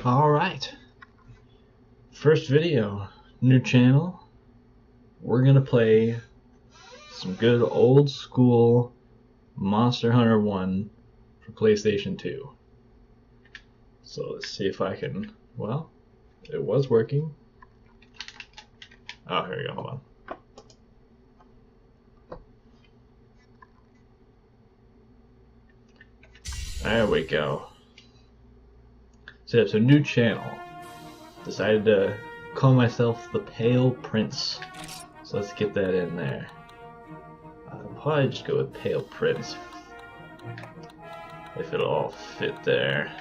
Alright, first video, new channel. We're gonna play some good old school Monster Hunter 1 for PlayStation 2. So let's see if I can, well, it was working. Oh, here we go, hold on. There we go. So it's a new channel. Decided to call myself the Pale Prince. So let's get that in there. I'll probably just go with Pale Prince, if it'll all fit there.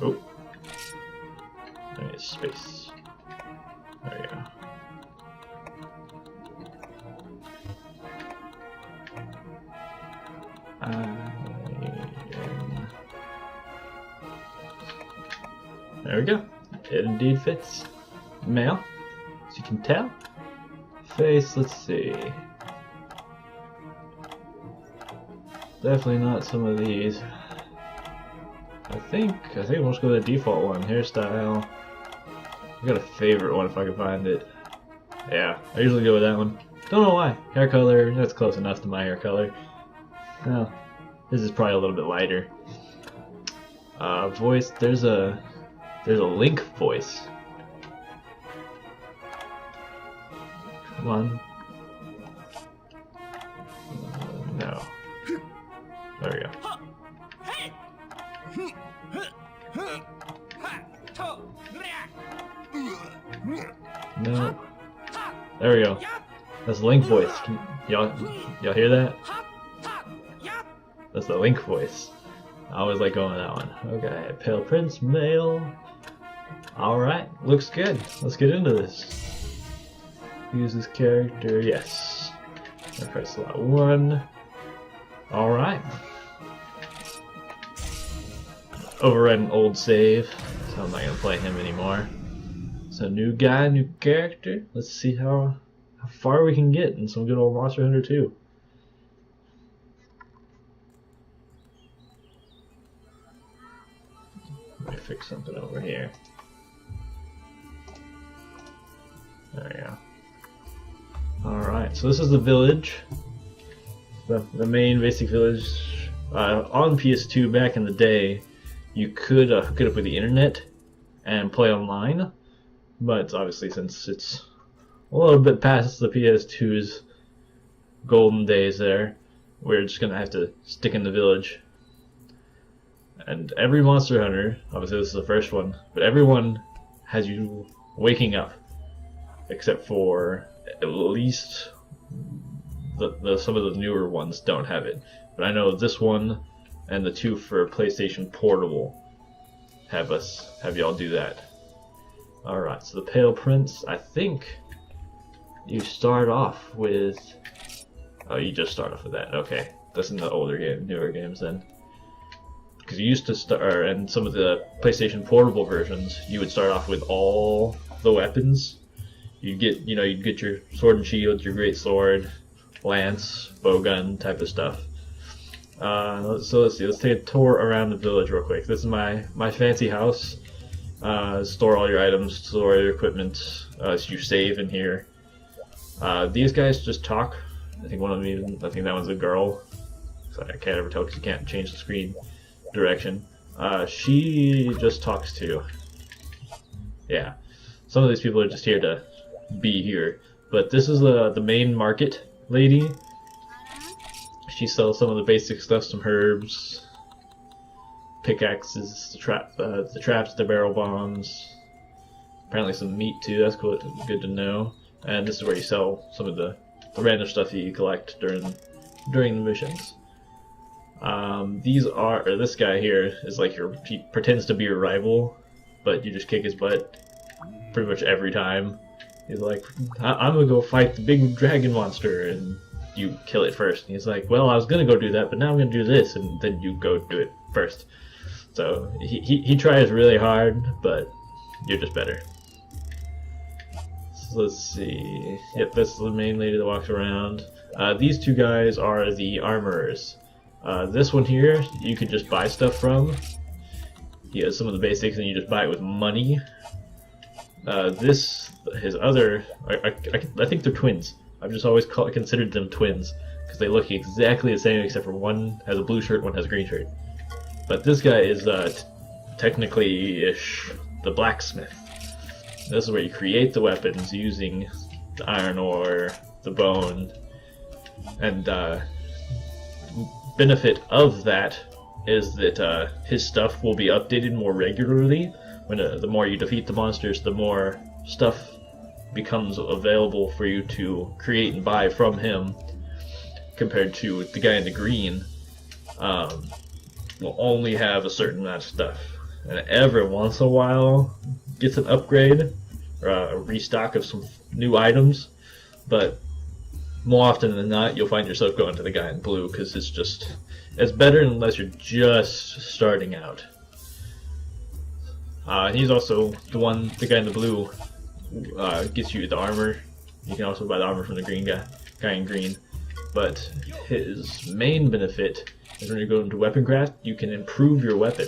Oh, I need space. There we go. There we go. It indeed fits. Male, as you can tell. Face, let's see. Definitely not some of these. I think we'll just go with the default one. Hairstyle. I got a favorite one if I can find it. Yeah, I usually go with that one. Don't know why. Hair color, that's close enough to my hair color. No, this is probably a little bit lighter. Voice, there's a Link voice. Come on. No. There we go. No. There we go. That's Link voice. Y'all hear that? That's the Link voice. I always like going with that one. Okay, Pale Prince, male. Alright, looks good. Let's get into this. Use this character, yes. I press slot 1. Alright. Override an old save, so I'm not going to play him anymore. So new guy, new character. Let's see how far we can get in some good old Monster Hunter 2. Let me fix something over here. There we go. Alright, so this is the village. The main basic village. On PS2 back in the day, you could hook it up with the internet and play online. But obviously, since it's a little bit past the PS2's golden days there, we're just going to have to stick in the village. And every Monster Hunter, obviously this is the first one, but everyone has you waking up. Except for at least some of the newer ones don't have it. But I know this one and the two for PlayStation Portable have y'all do that. Alright, so the Pale Prince, I think you start off with... Oh, you just start off with that. Okay, that's in the newer games then. Because you used to start, and some of the PlayStation Portable versions, you would start off with all the weapons. You'd get your sword and shield, your great sword, lance, bowgun type of stuff. So let's see. Let's take a tour around the village real quick. This is my fancy house. Store all your items, store your equipment. So you save in here. These guys just talk. I think that one's a girl. So I can't ever tell because you can't change the screen direction. She just talks to. Yeah. Some of these people are just here to be here, but this is the main market lady. She sells some of the basic stuff, some herbs, pickaxes, the traps, the barrel bombs, apparently some meat too. That's cool, good to know. And this is where you sell some of the random stuff that you collect during the missions. This guy here is like he pretends to be your rival, but you just kick his butt pretty much every time. He's like, I'm gonna go fight the big dragon monster, and you kill it first. And he's like, well, I was gonna go do that, but now I'm gonna do this, and then you go do it first. So he tries really hard, but you're just better. So let's see. Yep, this is the main lady that walks around. These two guys are the armorers. This one here, you could just buy stuff from. He has some of the basics, and you just buy it with money. His other, I think they're twins. I've just always considered them twins because they look exactly the same, except for one has a blue shirt, one has a green shirt. But this guy is technically-ish the blacksmith. This is where you create the weapons using the iron ore, the bone, and benefit of that is that his stuff will be updated more regularly. When the more you defeat the monsters, the more stuff becomes available for you to create and buy from him, compared to the guy in the green. Will only have a certain amount of stuff, and every once in a while gets an upgrade or a restock of some new items, but more often than not you'll find yourself going to the guy in blue because it's better unless you're just starting out. He's also the guy in the blue gets you the armor. You can also buy the armor from the green guy in green, but his main benefit is when you go into weapon craft, you can improve your weapon.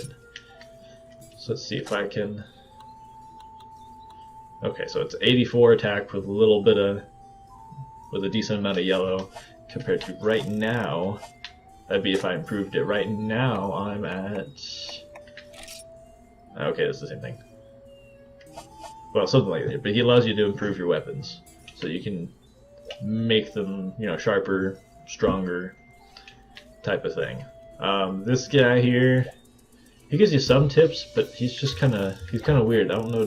So let's see if I can. Okay, so it's 84 attack with a decent amount of yellow, compared to right now. That'd be if I improved it. Right now I'm at. Okay, that's the same thing. Well, something like that. But he allows you to improve your weapons, so you can make them, sharper, stronger, type of thing. This guy here, he gives you some tips, but he's kind of weird. I don't know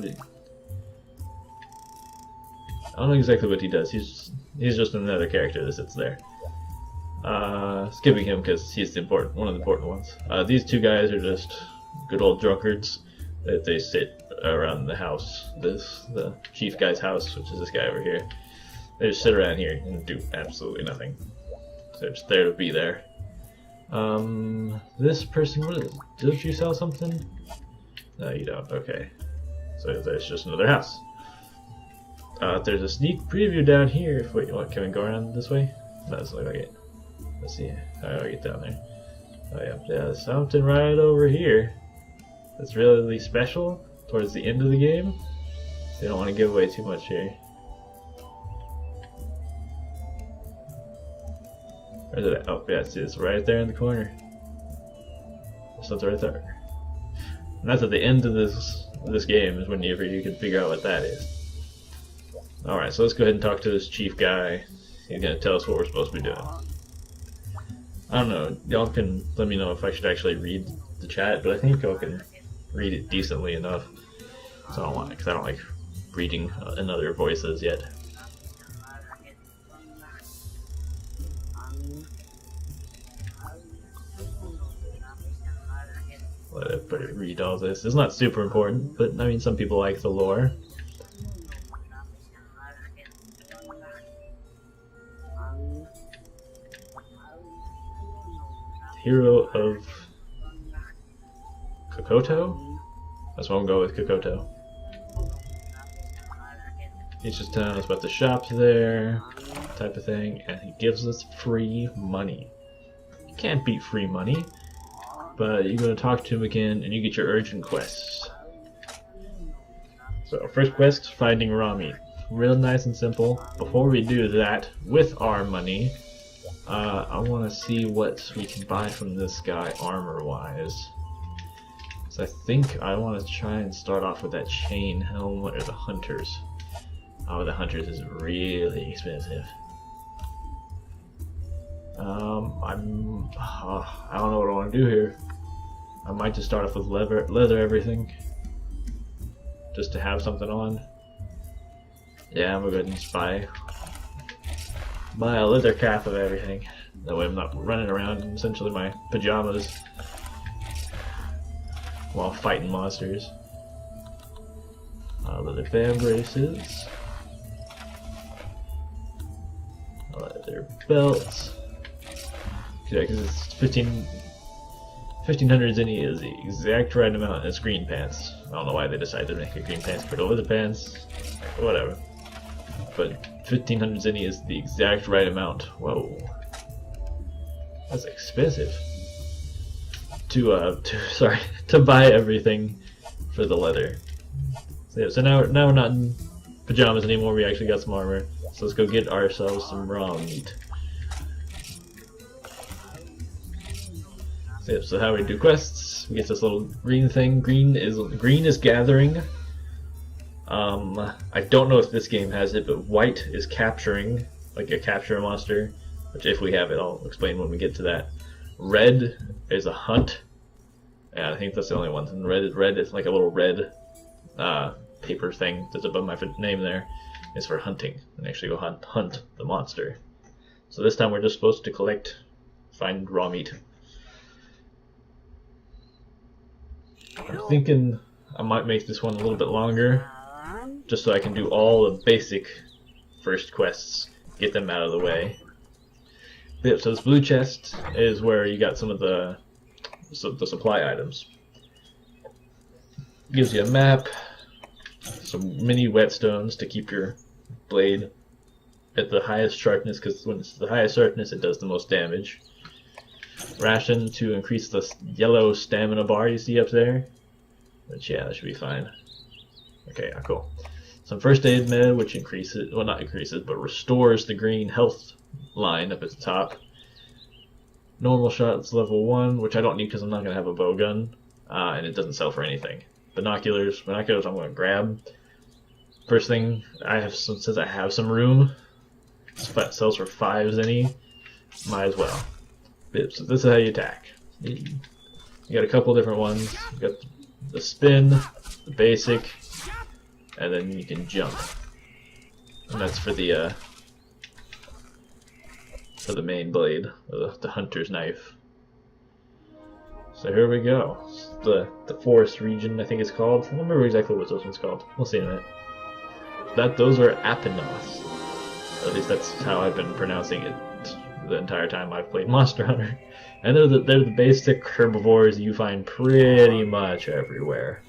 exactly what he does. He's just another character that sits there. Skipping him because he's one of the important ones. These two guys are just good old drunkards that they sit around the house. The chief guy's house, which is this guy over here. They just sit around here and do absolutely nothing. So they're just there to be there. This person, what is it? Did you sell something? No, you don't. Okay. So there's just another house. There's a sneak preview down here. Wait, what? Can we go around this way? No, doesn't look like it. Let's see. How do I get down there? Oh yeah, there's something right over here that's really special towards the end of the game. They don't want to give away too much here. Where's it at? Oh, yeah, it's right there in the corner. There's something right there. And that's at the end of this game is whenever you can figure out what that is. Alright, so let's go ahead and talk to this chief guy. He's going to tell us what we're supposed to be doing. I don't know, y'all can let me know if I should actually read the chat, but I think y'all can read it decently enough. So I don't like reading in other voices yet. Let everybody read all this. It's not super important, but I mean, some people like the lore. Hero of Kokoto? That's what I'm going with, Kokoto. He's just telling us about the shops there, type of thing, and he gives us free money. You can't beat free money, but you go to talk to him again and you get your urgent quests. So first quest, finding raw meat. Real nice and simple. Before we do that, with our money, I want to see what we can buy from this guy armor-wise. So I think I want to try and start off with that chain helmet or the hunters. Oh, the hunters is really expensive. I don't know what I want to do here. I might just start off with leather everything, just to have something on. Yeah, I'm gonna go ahead and just buy a leather cap of everything. That way I'm not running around in essentially my pajamas while fighting monsters. Leather band braces. Leather belts. Yeah, because it's 1500 zenny is the exact right amount as green pants. I don't know why they decided to make it green pants, but over the pants, whatever. But 1500 zenny is the exact right amount. Whoa. That's expensive. to buy everything for the leather. So, yeah, so now we're not in pajamas anymore. We actually got some armor. So let's go get ourselves some raw meat. So, yeah, so how we do quests? We get this little green thing. Green is gathering. I don't know if this game has it, but white is capturing, like a capture monster. Which, if we have it, I'll explain when we get to that. Red is a hunt. Yeah, I think that's the only one. And red is like a little red paper thing that's above my name there. Is for hunting and actually go hunt the monster. So this time we're just supposed to find raw meat. I'm thinking I might make this one a little bit longer, just so I can do all the basic first quests, get them out of the way. Yep, so this blue chest is where you got some of the supply items. Gives you a map, some mini whetstones to keep your blade at the highest sharpness, because when it's the highest sharpness it does the most damage. Ration to increase the yellow stamina bar you see up there, which, yeah, that should be fine. Okay, yeah, cool. Some first aid med, which increases, well, not increases, but restores the green health line up at the top. Normal shots level 1, which I don't need because I'm not going to have a bow gun, and it doesn't sell for anything. Binoculars I'm going to grab. First thing, since I have some room, sells for 5 zenny, might as well. So this is how you attack. You got a couple different ones. You got the spin, the basic, and then you can jump. And that's for the main blade, the hunter's knife. So here we go. The forest region, I think it's called. I don't remember exactly what this one's called. We'll see in a minute. Those are Apinoths. At least that's how I've been pronouncing it the entire time I've played Monster Hunter. And they're the basic herbivores you find pretty much everywhere.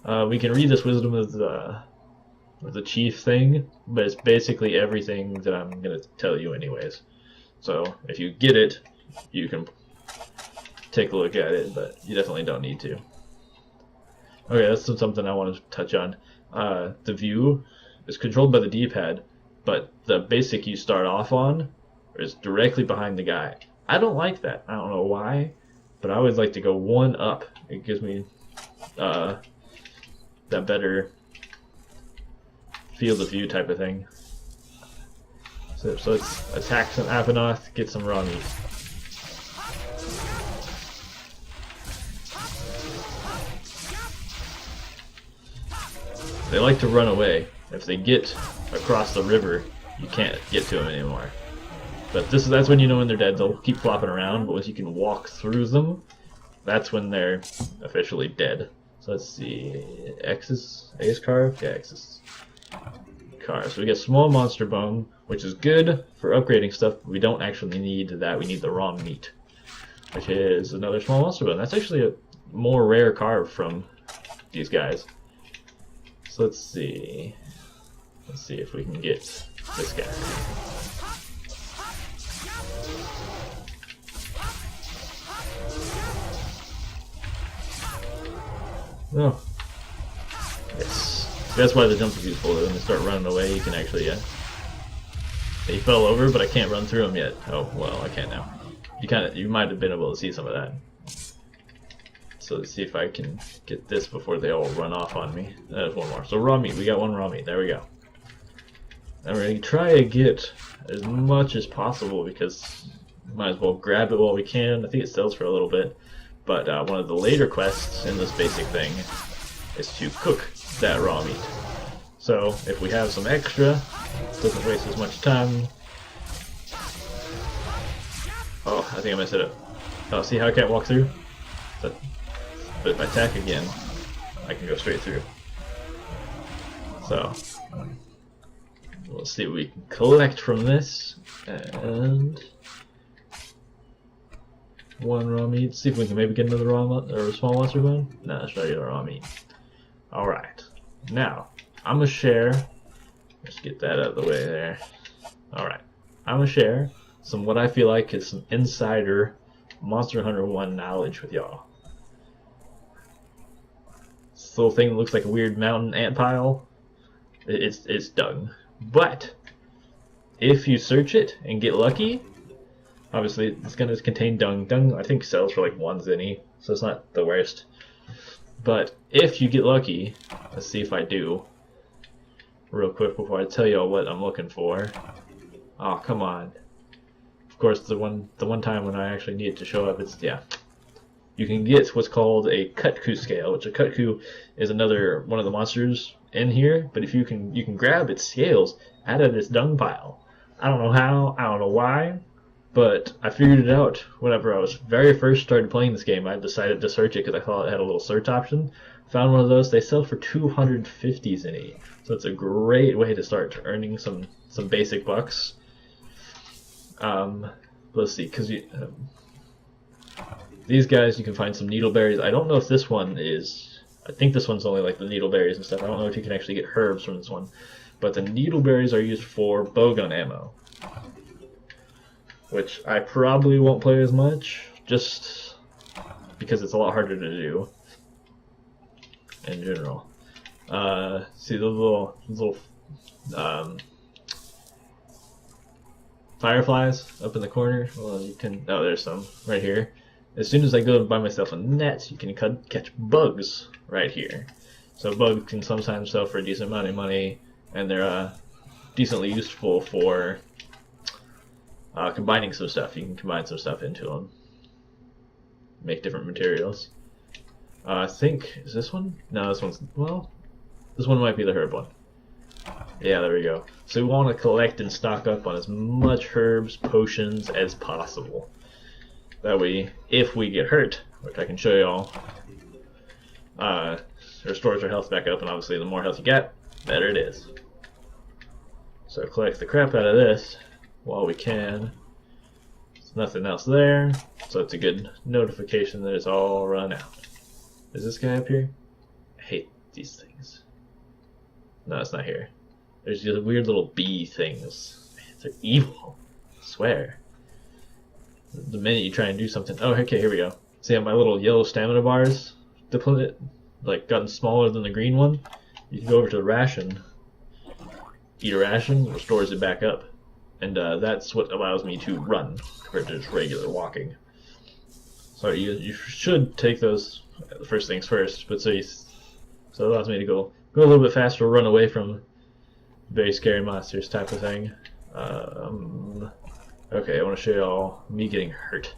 We can read this Wisdom of the Chief thing, but it's basically everything that I'm going to tell you anyways. So if you get it, you can take a look at it, but you definitely don't need to. Okay, that's something I want to touch on. The view is controlled by the D-pad, but the basic you start off on is directly behind the guy. I don't like that. I don't know why, but I always like to go one up. It gives me that better field of view type of thing. So let's attack some Apinoth, get some raw meat. They like to run away. If they get across the river, you can't get to them anymore. But that's when you know when they're dead. They'll keep flopping around, but once you can walk through them, that's when they're officially dead. So let's see, X's carve? Yeah, X's carve. So we get small monster bone, which is good for upgrading stuff, but we don't actually need that. We need the raw meat, which is another small monster bone. That's actually a more rare carve from these guys. So let's see if we can get this guy. Oh. Yes. That's why the jump is useful. When they start running away, you can actually, He fell over, but I can't run through him yet. Oh, well, I can now. You might have been able to see some of that. So let's see if I can get this before they all run off on me. There's one more. So raw meat. We got one raw meat. There we go. And we're going to try to get as much as possible because we might as well grab it while we can. I think it sells for a little bit. But one of the later quests in this basic thing is to cook that raw meat. So if we have some extra, it doesn't waste as much time. Oh, I think I messed it up. Oh, see how I can't walk through? But if I attack again, I can go straight through. So we'll see what we can collect from this. And one raw meat. See if we can maybe get another small monster bone. No, that's regular raw meat. Alright. Now, I'm gonna share. Let's get that out of the way there. Alright. I'm gonna share what I feel like is some insider Monster Hunter 1 knowledge with y'all. This little thing that looks like a weird mountain ant pile, it's dung. But if you search it and get lucky, obviously it's going to contain dung. Dung, I think, sells for like 1 zenny, so it's not the worst. But if you get lucky, let's see if I do, real quick before I tell y'all what I'm looking for. Oh, come on. Of course, the one time when I actually need it to show up, it's, yeah. You can get what's called a Kutku scale, which a Kutku is another one of the monsters in here. But if you can grab its scales out of this dung pile. I don't know how, I don't know why, but I figured it out whenever I was very first started playing this game. I decided to search it because I thought it had a little search option. Found one of those. They sell for 250 zenny, so it's a great way to start earning some basic bucks. Let's see, because these guys, you can find some needleberries. I don't know if this one is. I think this one's only like the needleberries and stuff. I don't know if you can actually get herbs from this one. But the needleberries are used for bowgun ammo, which I probably won't play as much, just because it's a lot harder to do in general. See the little fireflies up in the corner? Well, you can. Oh, there's some right here. As soon as I go buy myself a net, you can catch bugs right here. So bugs can sometimes sell for a decent amount of money, and they're decently useful for combining some stuff. You can combine some stuff into them, make different materials. I think, is this one? No, this one's, well, this one might be the herb one. Yeah, there we go. So we want to collect and stock up on as much herbs, potions as possible. That way, if we get hurt, which I can show y'all, it restores our health back up, and obviously the more health you get, better it is. So collect the crap out of this while we can. There's nothing else there, so it's a good notification that it's all run out. Is this guy up here? I hate these things. No, it's not here. There's these weird little bee things. Man, they're evil. I swear. The minute you try and do something. Oh, okay, here we go. See how my little yellow stamina bars depleted, like, gotten smaller than the green one? You can go over to the ration, eat a ration, restores it back up, and that's what allows me to run compared to just regular walking. So you should take those first things first, but so it allows me to go a little bit faster, run away from very scary monsters type of thing. Okay, I want to show y'all me getting hurt.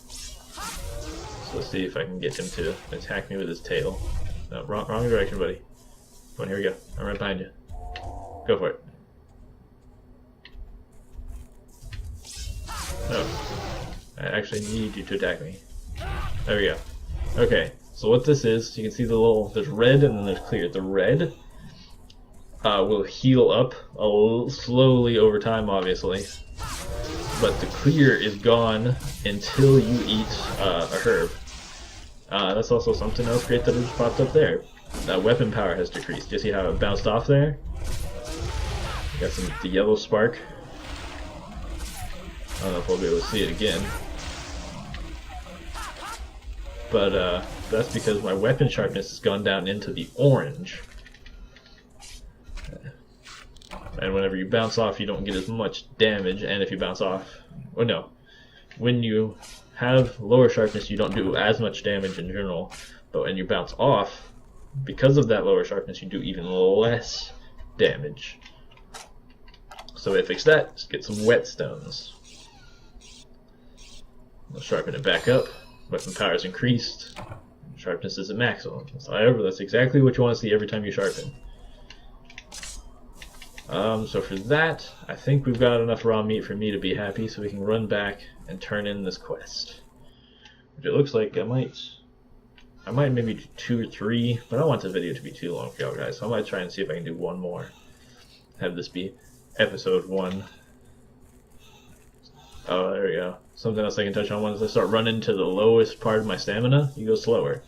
So let's see if I can get him to attack me with his tail. No, wrong direction, buddy. Come on, here we go. I'm right behind you. Go for it. No. I actually need you to attack me. There we go. Okay, so what this is, you can see the little, there's red and then there's clear. The red will heal up slowly over time, obviously, but the clear is gone until you eat a herb. That's also something else great that just popped up there. Weapon power has decreased. You see how it bounced off there? Got the yellow spark. I don't know if we'll be able to see it again, but that's because my weapon sharpness has gone down into the orange. And whenever you bounce off, you don't get as much damage, and if you bounce off, or no, when you have lower sharpness, you don't do as much damage in general, but when you bounce off, because of that lower sharpness, you do even less damage. So to fix that, just get some whetstones. We'll sharpen it back up, weapon power is increased, sharpness is at maximum. However, that's exactly what you want to see every time you sharpen. So for that, I think we've got enough raw meat for me to be happy, so we can run back and turn in this quest. Which it looks like I might maybe do 2 or 3, but I don't want the video to be too long for y'all guys, so I might try and see if I can do one more. Have this be episode 1. Oh, there we go. Something else I can touch on. Once I start running to the lowest part of my stamina, you go slower.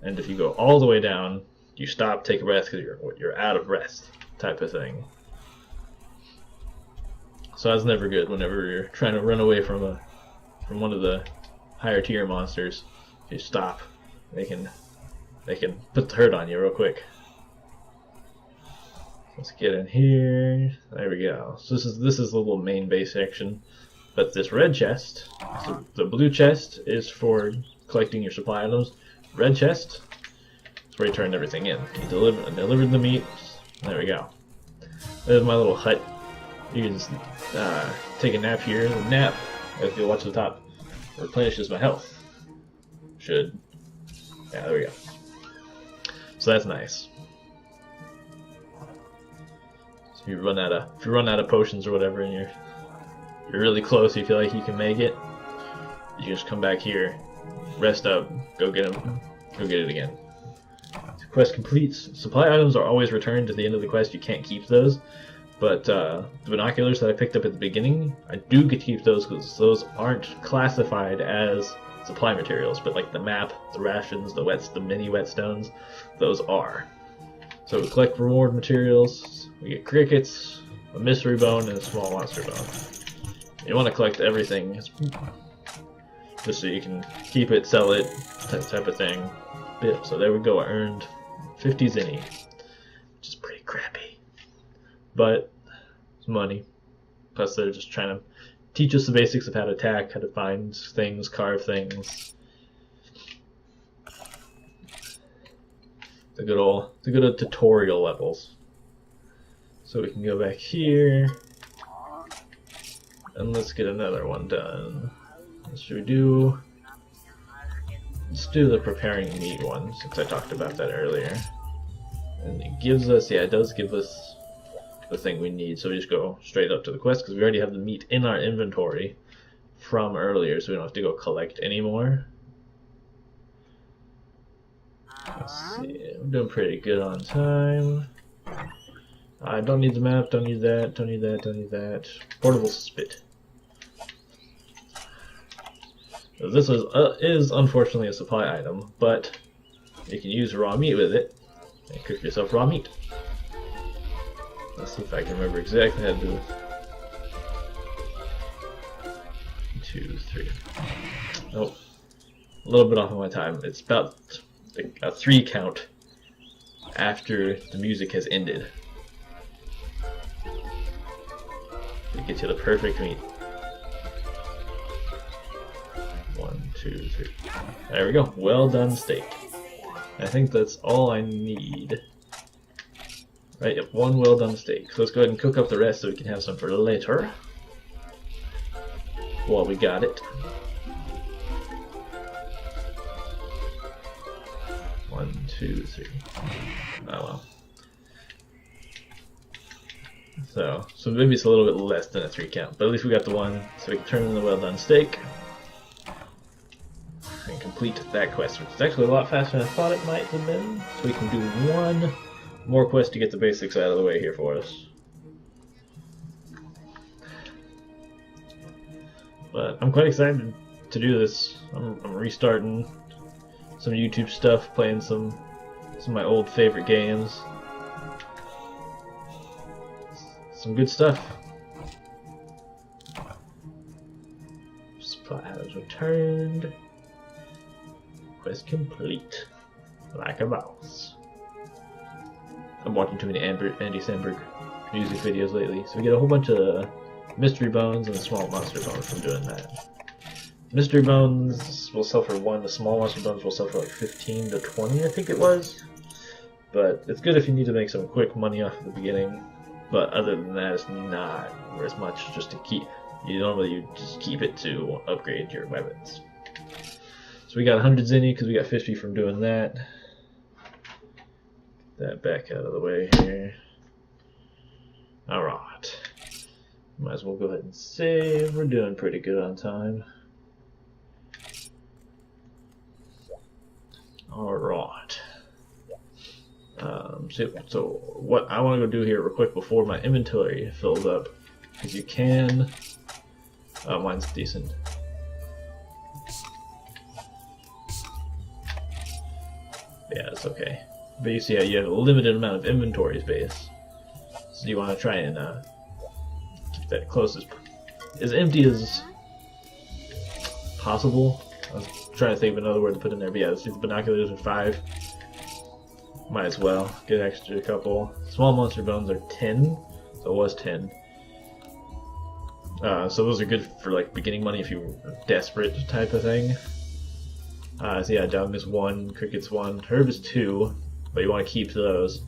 And if you go all the way down, you stop, take a breath, because you're out of breath, type of thing. So that's never good whenever you're trying to run away from from one of the higher tier monsters, if you stop, they can put the hurt on you real quick. Let's get in here. There we go. So this is the little main base section. But this red chest, so the blue chest is for collecting your supply items. Red chest is where you turn everything in. You deliver the meat. There we go. There's my little hut. You can just take a nap here. The nap, if you watch the top, replenishes my health. Yeah, there we go. So that's nice. So if you run out of potions or whatever, and you're really close, you feel like you can make it, you just come back here, rest up, go get it again. Quest completes. Supply items are always returned at the end of the quest. You can't keep those, but the binoculars that I picked up at the beginning, I do get to keep those because those aren't classified as supply materials, but like the map, the rations, the mini whetstones, those are. So we collect reward materials. We get crickets, a mystery bone, and a small monster bone. You want to collect everything, just so you can keep it, sell it, that type of thing. So there we go, I earned 50 zinni, which is pretty crappy. But it's money. Plus they're just trying to teach us the basics of how to attack, how to find things, carve things. The good old tutorial levels. So we can go back here. And let's get another one done. What should we do? Let's do the preparing meat one, since I talked about that earlier. And it gives us, yeah, it does give us the thing we need. So we just go straight up to the quest, because we already have the meat in our inventory from earlier, so we don't have to go collect anymore. Let's see, I'm doing pretty good on time. I don't need the map, don't need that, don't need that, don't need that. Portable spit. This is unfortunately a supply item, but you can use raw meat with it and cook yourself raw meat. Let's see if I can remember exactly how to do it. 2, 3. Nope. A little bit off of my time. It's about a 3 count after the music has ended. It gets you the perfect meat. 1, 2, 3. There we go. Well done steak. I think that's all I need. Right, yep, 1 well done steak. So let's go ahead and cook up the rest so we can have some for later. Well, we got it. 1, 2, 3. Oh well. So maybe it's a little bit less than a 3 count, but at least we got the 1, so we can turn in the well done steak and complete that quest, which is actually a lot faster than I thought it might have been. So we can do 1 more quest to get the basics out of the way here for us. But I'm quite excited to do this. I'm restarting some YouTube stuff, playing some of my old favorite games. Some good stuff. Supply items returned. Quest complete. Like a mouse. I'm watching too many Andy Samberg music videos lately, so we get a whole bunch of mystery bones and small monster bones from doing that. Mystery bones will sell for 1, the small monster bones will sell for like 15 to 20, I think it was. But it's good if you need to make some quick money off at the beginning. But other than that, it's not worth much just to keep. You just keep it to upgrade your weapons. So we got 100 zinni because we got 50 from doing that. Get that back out of the way here. Alright. Might as well go ahead and save. We're doing pretty good on time. Alright. So what I want to go do here real quick before my inventory fills up, because you can. Mine's decent. Yeah, it's okay. But you see how you have a limited amount of inventory space, so you want to try and keep that close as empty as possible. I was trying to think of another word to put in there, but yeah, the binoculars are 5. Might as well get an extra couple. Small monster bones are 10, so it was 10. So those are good for like beginning money if you're desperate type of thing. So yeah, dung is 1, cricket's 1, herb is 2, but you want to keep those.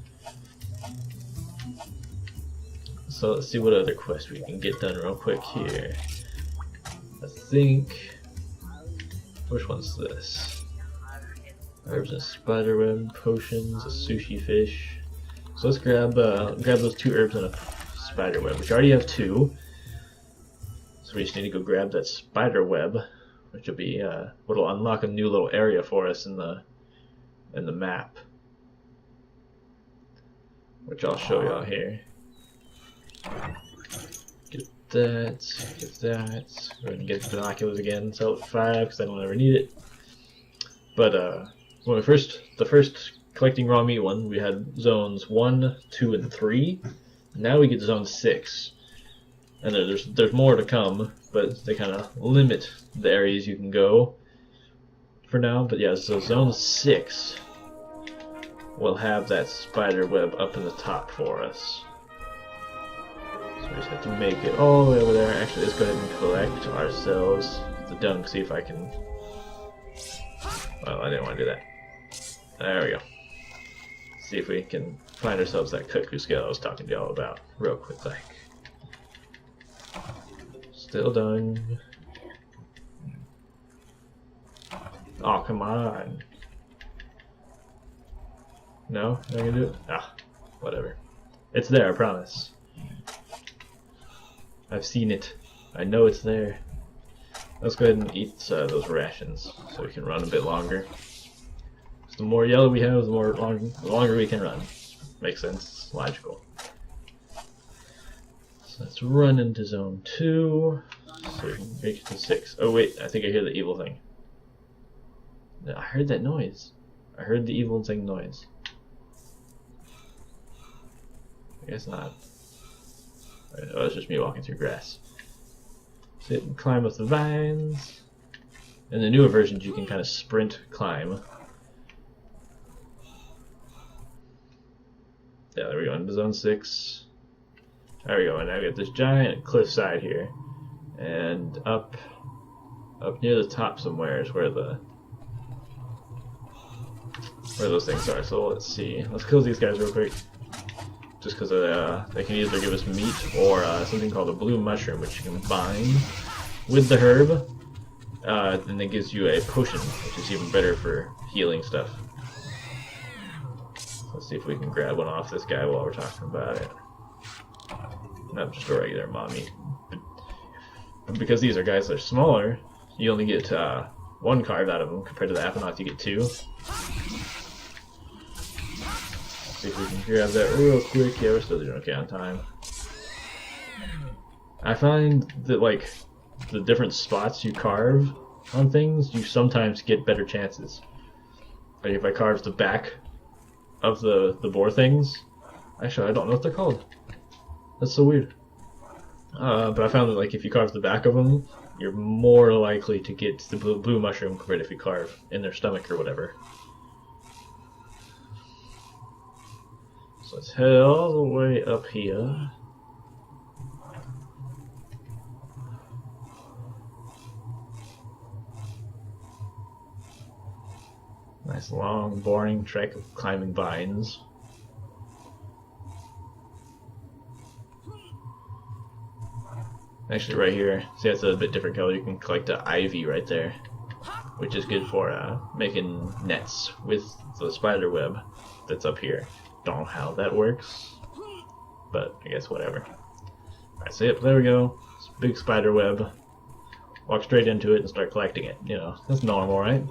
So let's see what other quests we can get done real quick here. I think, which one's this? Herbs and spiderweb, potions, a sushi fish. So let's grab those 2 herbs and a spiderweb, which I already have 2. So we just need to go grab that spiderweb, which will be what'll unlock a new little area for us in the map, which I'll show y'all here. Get that, get that. We're gonna get the binoculars again. Sell it 5 because I don't ever need it. But when the first collecting raw meat one, we had zones 1, 2, and 3. Now we get zone 6, and there's more to come, but they kind of limit the areas you can go for now. But yeah, so zone 6 will have that spider web up in the top for us. So we just have to make it all the way over there. Actually, let's go ahead and collect ourselves the dung, see if I can... Well, I didn't want to do that. There we go. See if we can find ourselves that cuckoo scale I was talking to y'all about real quick like. Still dung. Oh, come on. No? Not gonna do it? Ah, whatever. It's there, I promise. I've seen it. I know it's there. Let's go ahead and eat those rations so we can run a bit longer. So the more yellow we have, the longer we can run. Makes sense. It's logical. So let's run into zone 2 so we can make it to 6. Oh wait, I think I hear the evil thing. I heard that noise. I heard the evil thing noise. I guess not. Oh, it's just me walking through grass. Sit and climb up the vines. In the newer versions, you can kind of sprint climb. Yeah, there we go, into zone 6. There we go, and now we got this giant cliffside here. And up near the top somewhere is where those things are. So let's see. Let's kill these guys real quick. Just because they can either give us meat or something called a blue mushroom, which you can combine with the herb. Then it gives you a potion, which is even better for healing stuff. Let's see if we can grab one off this guy while we're talking about it. Not just a regular mommy. But because these are guys that are smaller, you only get 1 carve out of them compared to the Apanoth you get 2. See if we can grab that real quick. Yeah, we're still doing okay on time. I find that like the different spots you carve on things, you sometimes get better chances. Like if I carve the back of the boar things, actually I don't know what they're called. That's so weird. But I found that like if you carve the back of them, you're more likely to get the blue mushroom compared if you carve in their stomach or whatever. So let's head all the way up here. Nice long, boring trek of climbing vines. Actually, right here, see that's a bit different color. You can collect the ivy right there, which is good for making nets with the spider web that's up here. Don't know how that works, but I guess whatever. Alright, so yep, there we go. It's a big spider web. Walk straight into it and start collecting it. You know, that's normal, right?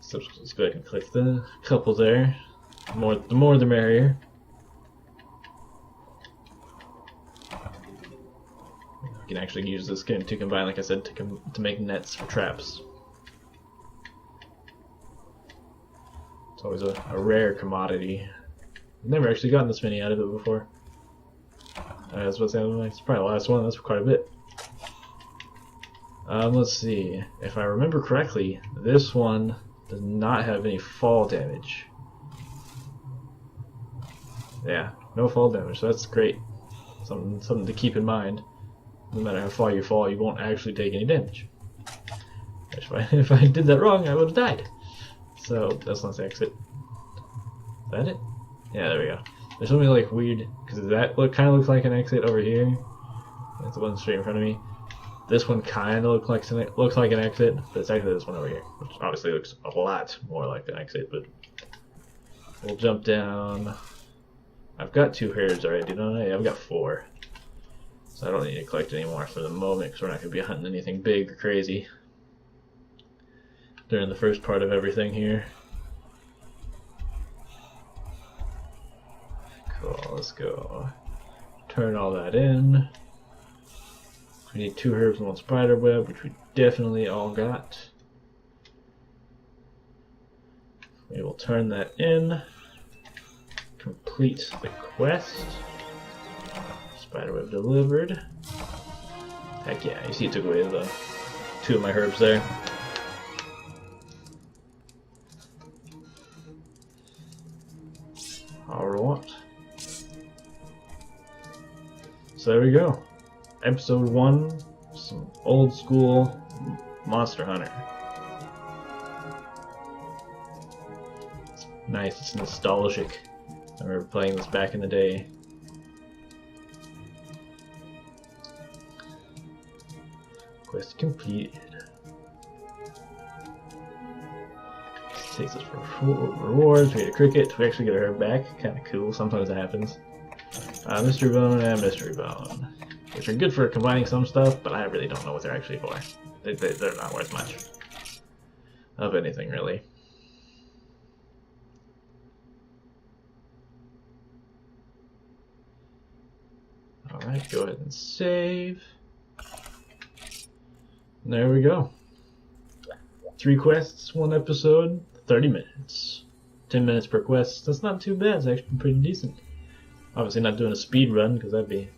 So let's go ahead and click the couple there. The more the merrier. You can actually use this skin to combine, like I said, to make nets for traps. It's always a rare commodity. I've never actually gotten this many out of it before. That's what's it's probably the last one. That's quite a bit. Let's see. If I remember correctly, this one does not have any fall damage. Yeah, no fall damage, so that's great. Something to keep in mind. No matter how far you fall, you won't actually take any damage. If I did that wrong, I would have died. So that's not the exit. Is that it? Yeah, there we go. There's something like weird, because that kind of looks like an exit over here. That's the one straight in front of me. This one kind of looks like an exit, but it's actually this one over here, which obviously looks a lot more like an exit. But we'll jump down. I've got 2 herds already, don't I? Yeah, I've got 4. So I don't need to collect any more for the moment, because we're not going to be hunting anything big or crazy during the first part of everything here. Cool, let's go. Turn all that in. We need 2 herbs and 1 spider web, which we definitely all got. We will turn that in. Complete the quest. Spiderweb delivered. Heck yeah, you see it took away the 2 of my herbs there. Alright. So there we go. Episode 1, some old school Monster Hunter. It's nice, it's nostalgic. I remember playing this back in the day. Quest completed. This takes us for rewards. We get a cricket. We actually get our herb back. Kind of cool. Sometimes that happens. Mystery Bone and Mystery Bone, which are good for combining some stuff, but I really don't know what they're actually for. They're not worth much of anything, really. Alright, go ahead and save. And there we go. 3 quests, 1 episode, 30 minutes. 10 minutes per quest. That's not too bad. It's actually pretty decent. Obviously not doing a speed run, because that'd be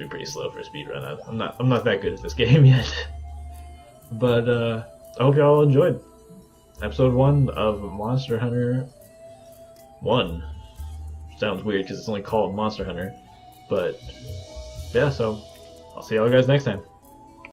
pretty slow for a speed run. I'm not that good at this game yet. But I hope y'all enjoyed episode 1 of Monster Hunter 1. Sounds weird because it's only called Monster Hunter, but yeah. So I'll see y'all guys next time.